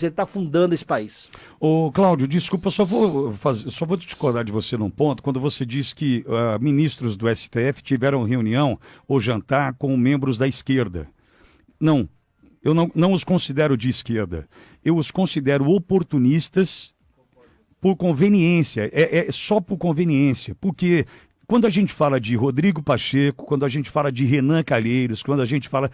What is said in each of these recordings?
está fundando esse país. Ô, Cláudio, desculpa, só vou discordar de você num ponto, quando você diz que ministros do STF tiveram reunião ou jantar com membros da esquerda. Não, eu não os considero de esquerda. Eu os considero oportunistas por conveniência, é só por conveniência, porque quando a gente fala de Rodrigo Pacheco, quando a gente fala de Renan Calheiros, quando a gente fala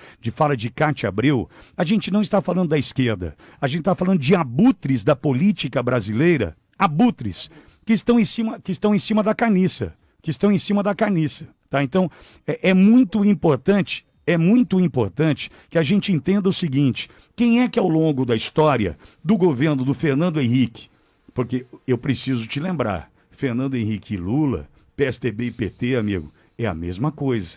de Cátia Abreu, a gente não está falando da esquerda. A gente está falando de abutres da política brasileira, abutres, que estão em cima da caniça, tá? Então, é muito importante que a gente entenda o seguinte: quem é que ao longo da história do governo do Fernando Henrique, porque eu preciso te lembrar, Fernando Henrique e Lula, PSDB e PT, amigo, é a mesma coisa.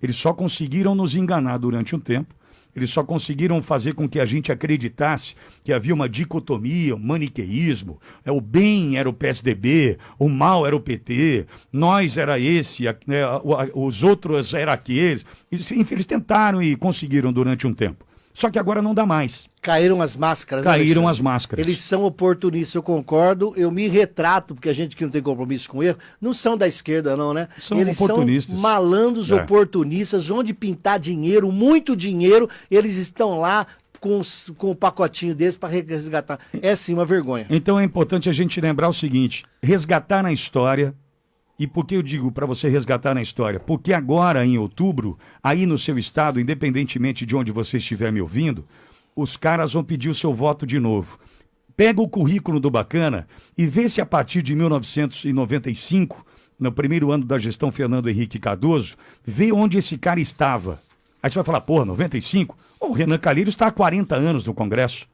Eles só conseguiram nos enganar durante um tempo, eles só conseguiram fazer com que a gente acreditasse que havia uma dicotomia, um maniqueísmo, o bem era o PSDB, o mal era o PT, nós era esse, os outros eram aqueles. Enfim, eles tentaram e conseguiram durante um tempo. Só que agora não dá mais. Caíram as máscaras. Caíram as máscaras. Eles são oportunistas, eu concordo. Eu me retrato, porque a gente que não tem compromisso com erro, não são da esquerda não, né? Eles oportunistas. São malandros oportunistas, onde pintar dinheiro, muito dinheiro, eles estão lá com o pacotinho deles para resgatar. É sim uma vergonha. Então é importante a gente lembrar o seguinte: resgatar na história. E por que eu digo para você resgatar na história? Porque agora, em outubro, aí no seu estado, independentemente de onde você estiver me ouvindo, os caras vão pedir o seu voto de novo. Pega o currículo do Bacana e vê se a partir de 1995, no primeiro ano da gestão Fernando Henrique Cardoso, vê onde esse cara estava. Aí você vai falar, porra, 95? O Renan Calheiros está há 40 anos no Congresso.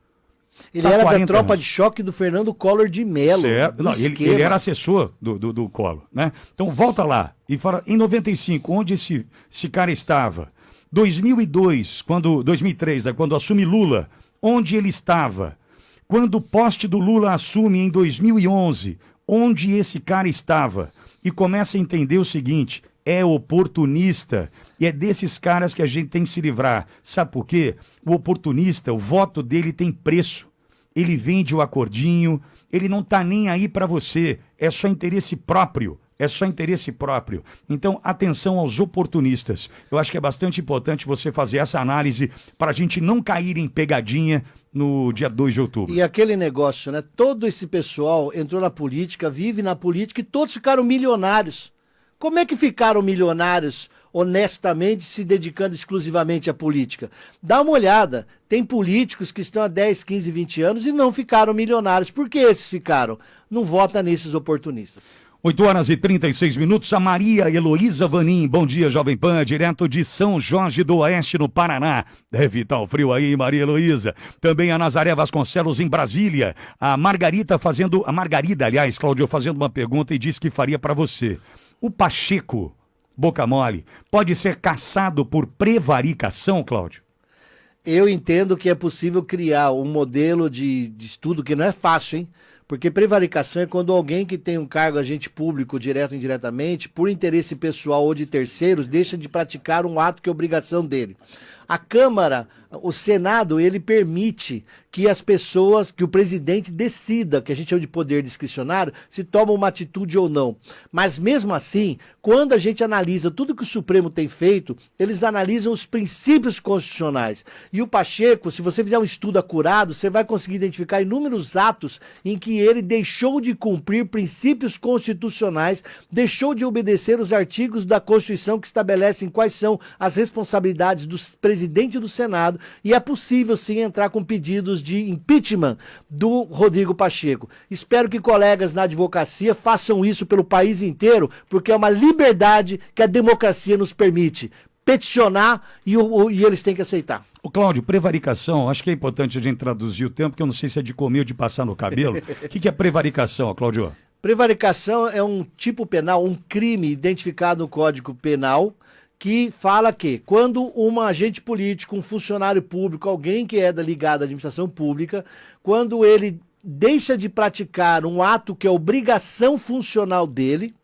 Ele era da tropa de choque do Fernando Collor de Mello. Certo. Não, ele era assessor do Collor, né? Então volta lá e fala, em 95, onde esse cara estava? 2003, quando assume Lula, onde ele estava? Quando o poste do Lula assume em 2011, onde esse cara estava? E começa a entender o seguinte: é oportunista. E é desses caras que a gente tem que se livrar. Sabe por quê? O oportunista, o voto dele tem preço. Ele vende o acordinho, ele não tá nem aí para você. É só interesse próprio. Então, atenção aos oportunistas. Eu acho que é bastante importante você fazer essa análise para a gente não cair em pegadinha no dia 2 de outubro. E aquele negócio, né? Todo esse pessoal entrou na política, vive na política e todos ficaram milionários. Como é que ficaram milionários honestamente se dedicando exclusivamente à política? Dá uma olhada, tem políticos que estão há 10, 15, 20 anos e não ficaram milionários. Por que esses ficaram? Não vota nesses oportunistas. 8h36, a Maria Heloísa Vanim. Bom dia, Jovem Pan, direto de São Jorge do Oeste, no Paraná. Deve estar o frio aí, Maria Heloísa. Também a Nazaré Vasconcelos, em Brasília. A Margarida, aliás, Cláudio, fazendo uma pergunta e disse que faria para você. O Pacheco, boca mole, pode ser caçado por prevaricação, Cláudio? Eu entendo que é possível criar um modelo de estudo que não é fácil, hein? Porque prevaricação é quando alguém que tem um cargo agente público, direto ou indiretamente, por interesse pessoal ou de terceiros, deixa de praticar um ato que é obrigação dele. A Câmara, o Senado, ele permite que as pessoas, que o presidente decida, que a gente chama de poder discricionário, se toma uma atitude ou não. Mas mesmo assim, quando a gente analisa tudo que o Supremo tem feito, eles analisam os princípios constitucionais. E o Pacheco, se você fizer um estudo acurado, você vai conseguir identificar inúmeros atos em que ele deixou de cumprir princípios constitucionais, deixou de obedecer os artigos da Constituição que estabelecem quais são as responsabilidades do presidente do Senado, e é possível sim entrar com pedidos de impeachment do Rodrigo Pacheco. Espero que colegas na advocacia façam isso pelo país inteiro, porque é uma liberdade que a democracia nos permite peticionar e eles têm que aceitar. Ô Cláudio, prevaricação, acho que é importante a gente traduzir o termo, porque eu não sei se é de comer ou de passar no cabelo. O que é prevaricação, Cláudio? Prevaricação é um tipo penal, um crime identificado no Código Penal, que fala que quando um agente político, um funcionário público, alguém que é ligado à administração pública, quando ele deixa de praticar um ato que é obrigação funcional dele,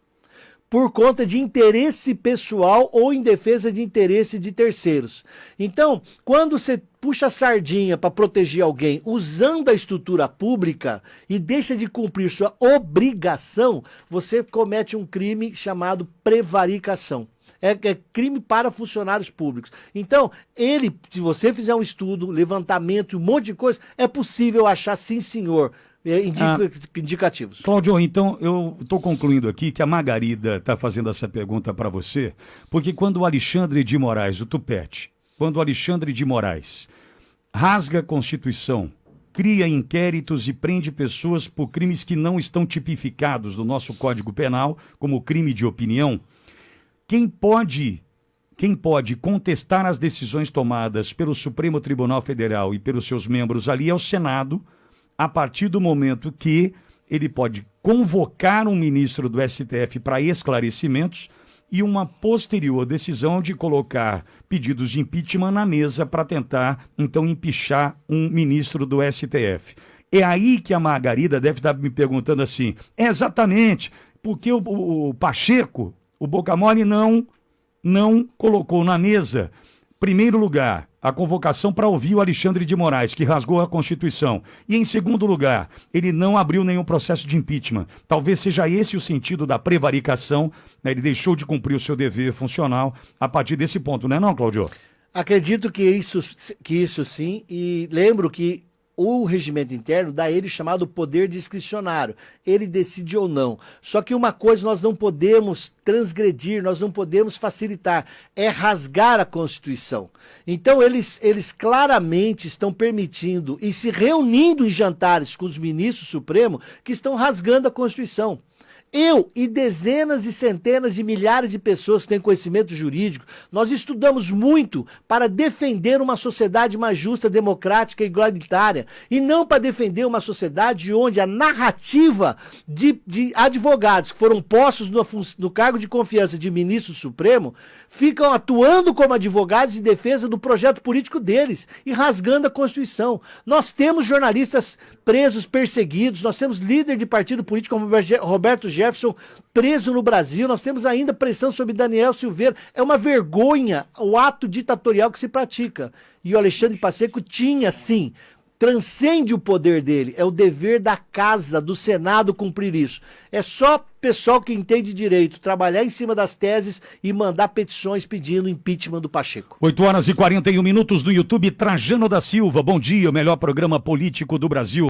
por conta de interesse pessoal ou em defesa de interesse de terceiros. Então, quando você puxa a sardinha para proteger alguém usando a estrutura pública e deixa de cumprir sua obrigação, você comete um crime chamado prevaricação. É crime para funcionários públicos. Então, se você fizer um estudo, levantamento, um monte de coisa, é possível achar, sim, senhor, indicativos. Cláudio, então eu estou concluindo aqui que a Margarida está fazendo essa pergunta para você, porque quando o Alexandre de Moraes, o Tupete, quando o Alexandre de Moraes rasga a Constituição, cria inquéritos e prende pessoas por crimes que não estão tipificados no nosso Código Penal, como crime de opinião, quem pode contestar as decisões tomadas pelo Supremo Tribunal Federal e pelos seus membros ali é o Senado, a partir do momento que ele pode convocar um ministro do STF para esclarecimentos e uma posterior decisão de colocar pedidos de impeachment na mesa para tentar, então, empichar um ministro do STF. É aí que a Margarida deve estar me perguntando assim, exatamente, porque o Pacheco, o Boca Mole não colocou na mesa, primeiro lugar, a convocação para ouvir o Alexandre de Moraes, que rasgou a Constituição. E, em segundo lugar, ele não abriu nenhum processo de impeachment. Talvez seja esse o sentido da prevaricação, né? Ele deixou de cumprir o seu dever funcional a partir desse ponto, não é não, Cláudio? Acredito que isso sim, e lembro que o regimento interno dá ele chamado poder discricionário. Ele decide ou não. Só que uma coisa nós não podemos transgredir, nós não podemos facilitar, é rasgar a Constituição. Então eles claramente estão permitindo e se reunindo em jantares com os ministros supremos que estão rasgando a Constituição. Eu e dezenas e centenas de milhares de pessoas que têm conhecimento jurídico, nós estudamos muito para defender uma sociedade mais justa, democrática e igualitária, e não para defender uma sociedade onde a narrativa de advogados que foram postos no cargo de confiança de ministro supremo ficam atuando como advogados de defesa do projeto político deles e rasgando a Constituição. Nós temos jornalistas presos, perseguidos, nós temos líder de partido político como Roberto Jefferson preso no Brasil, nós temos ainda pressão sobre Daniel Silveira. É uma vergonha o ato ditatorial que se pratica. E o Alexandre Pacheco tinha, sim, transcende o poder dele, é o dever da casa, do Senado cumprir isso. É só pessoal que entende direito trabalhar em cima das teses e mandar petições pedindo impeachment do Pacheco. 8h41 no YouTube, Trajano da Silva, bom dia, o melhor programa político do Brasil.